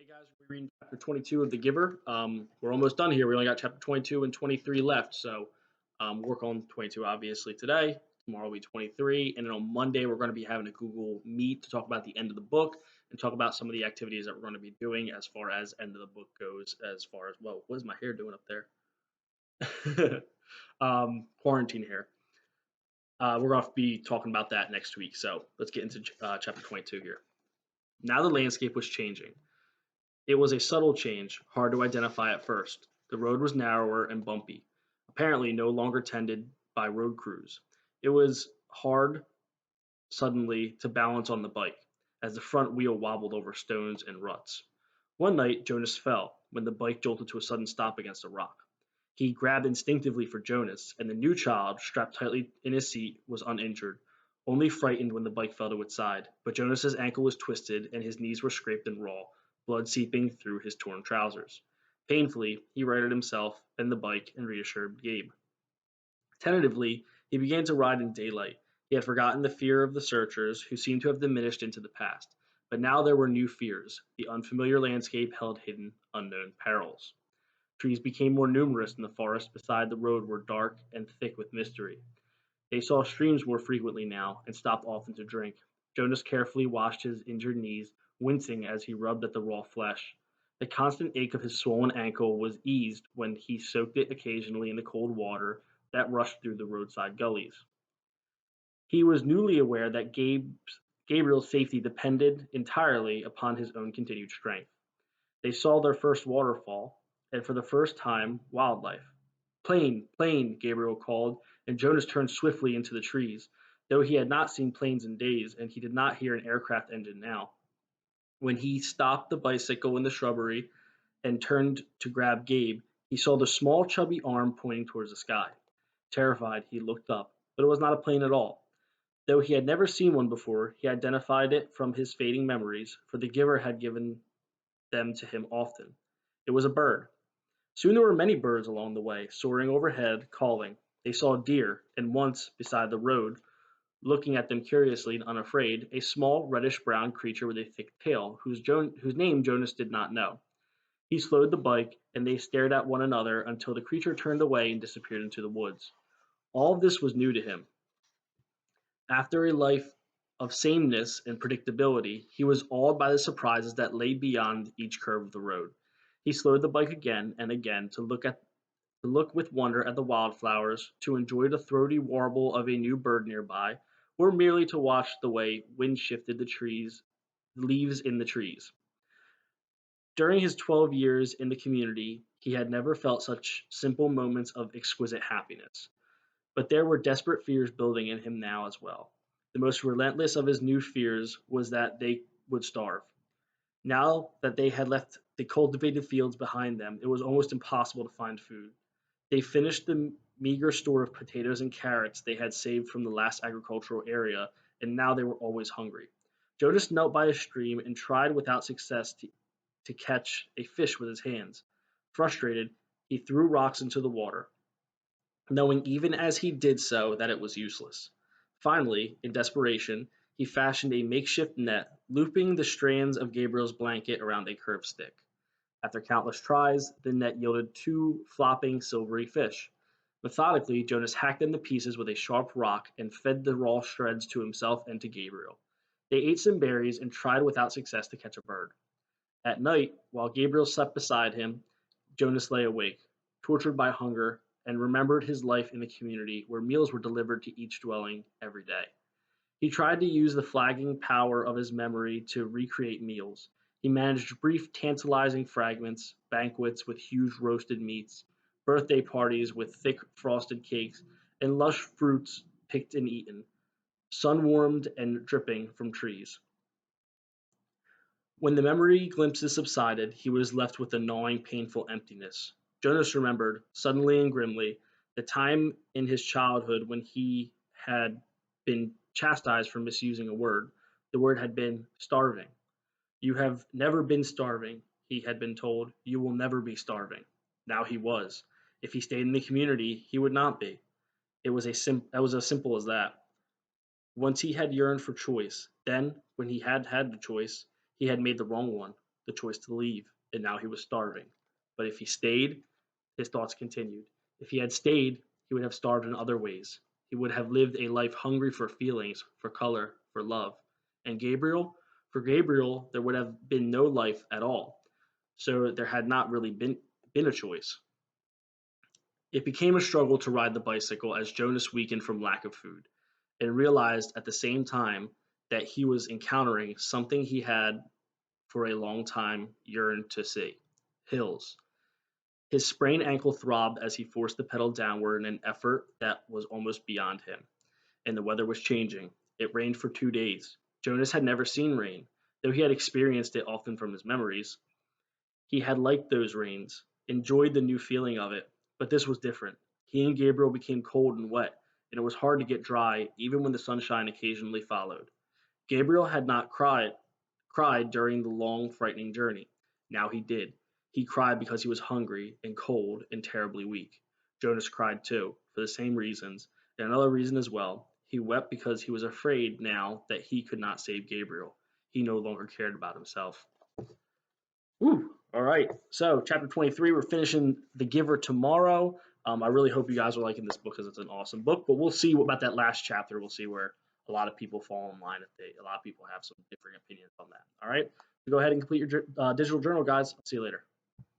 Hey guys, we're reading chapter 22 of The Giver. We're almost done here. We only got chapter 22 and 23 left. So work on 22 obviously today. Tomorrow will be 23. And then on Monday, we're going to be having a Google Meet to talk about the end of the book and talk about some of the activities that we're going to be doing as far as end of the book goes. As far as, well, what is my hair doing up there? Quarantine hair. We're going to be talking about that next week. So let's get into chapter 22 here. Now the landscape was changing. It was a subtle change, hard to identify at first. The road was narrower and bumpy, apparently no longer tended by road crews. It was hard, suddenly, to balance on the bike, as the front wheel wobbled over stones and ruts. One night, Jonas fell when the bike jolted to a sudden stop against a rock. He grabbed instinctively for Jonas, and the new child, strapped tightly in his seat, was uninjured, only frightened when the bike fell to its side. But Jonas's ankle was twisted, and his knees were scraped and raw, blood seeping through his torn trousers. Painfully, he righted himself and the bike and reassured Gabe. Tentatively, he began to ride in daylight. He had forgotten the fear of the searchers, who seemed to have diminished into the past. But now there were new fears. The unfamiliar landscape held hidden, unknown perils. Trees became more numerous, and the forest beside the road were dark and thick with mystery. They saw streams more frequently now, and stopped often to drink. Jonas carefully washed his injured knees, wincing as he rubbed at the raw flesh. The constant ache of his swollen ankle was eased when he soaked it occasionally in the cold water that rushed through the roadside gullies. He was newly aware that Gabriel's safety depended entirely upon his own continued strength. They saw their first waterfall, and for the first time, wildlife. "Plane, plane," Gabriel called, and Jonas turned swiftly into the trees, though he had not seen planes in days, and he did not hear an aircraft engine now. When he stopped the bicycle in the shrubbery and turned to grab Gabe, he saw the small, chubby arm pointing towards the sky. Terrified, he looked up, but it was not a plane at all. Though he had never seen one before, he identified it from his fading memories, for the giver had given them to him often. It was a bird. Soon there were many birds along the way, soaring overhead, calling. They saw deer, and once, beside the road, looking at them curiously and unafraid, a small reddish-brown creature with a thick tail, whose name Jonas did not know. He slowed the bike, and they stared at one another until the creature turned away and disappeared into the woods. All of this was new to him. After a life of sameness and predictability, he was awed by the surprises that lay beyond each curve of the road. He slowed the bike again and again to look with wonder at the wildflowers, to enjoy the throaty warble of a new bird nearby, or merely to watch the way wind shifted the leaves in the trees. During his 12 years in the community, he had never felt such simple moments of exquisite happiness. But there were desperate fears building in him now as well. The most relentless of his new fears was that they would starve. Now that they had left the cultivated fields behind them, it was almost impossible to find food. They finished the meager store of potatoes and carrots they had saved from the last agricultural area, and now they were always hungry. Jonas knelt by a stream and tried without success to catch a fish with his hands. Frustrated, he threw rocks into the water, knowing even as he did so that it was useless. Finally, in desperation, he fashioned a makeshift net, looping the strands of Gabriel's blanket around a curved stick. After countless tries, the net yielded two flopping, silvery fish. Methodically, Jonas hacked them to pieces with a sharp rock and fed the raw shreds to himself and to Gabriel. They ate some berries and tried without success to catch a bird. At night, while Gabriel slept beside him, Jonas lay awake, tortured by hunger, and remembered his life in the community where meals were delivered to each dwelling every day. He tried to use the flagging power of his memory to recreate meals. He managed brief, tantalizing fragments, banquets with huge roasted meats, birthday parties with thick frosted cakes, and lush fruits picked and eaten, sun warmed and dripping from trees. When the memory glimpses subsided, he was left with a gnawing, painful emptiness. Jonas remembered, suddenly and grimly, the time in his childhood when he had been chastised for misusing a word. The word had been starving. "You have never been starving," he had been told. "You will never be starving." Now he was. If he stayed in the community, he would not be. That was as simple as that. Once he had yearned for choice. Then, when he had had the choice, he had made the wrong one. the choice to leave, and now he was starving. But if he stayed, his thoughts continued. If he had stayed, he would have starved in other ways. He would have lived a life hungry for feelings, for color, for love. And Gabriel, for Gabriel, there would have been no life at all. So there had not really been a choice. It became a struggle to ride the bicycle as Jonas weakened from lack of food, and realized at the same time that he was encountering something he had for a long time yearned to see: hills. His sprained ankle throbbed as he forced the pedal downward in an effort that was almost beyond him, and the weather was changing. It rained for 2 days. Jonas had never seen rain, though he had experienced it often from his memories. He had liked those rains, enjoyed the new feeling of it, but this was different. He and Gabriel became cold and wet, and it was hard to get dry even when the sunshine occasionally followed. Gabriel had not cried during the long, frightening journey. Now he did. He cried because he was hungry and cold and terribly weak. Jonas cried too, for the same reasons, and another reason as well. He wept because he was afraid now that he could not save Gabriel. He no longer cared about himself. Woo! All right. So, chapter 23, we're finishing The Giver tomorrow. I really hope you guys are liking this book because it's an awesome book. But we'll see about that last chapter. We'll see where a lot of people fall in line. A lot of people have some different opinions on that. All right. So go ahead and complete your digital journal, guys. I'll see you later.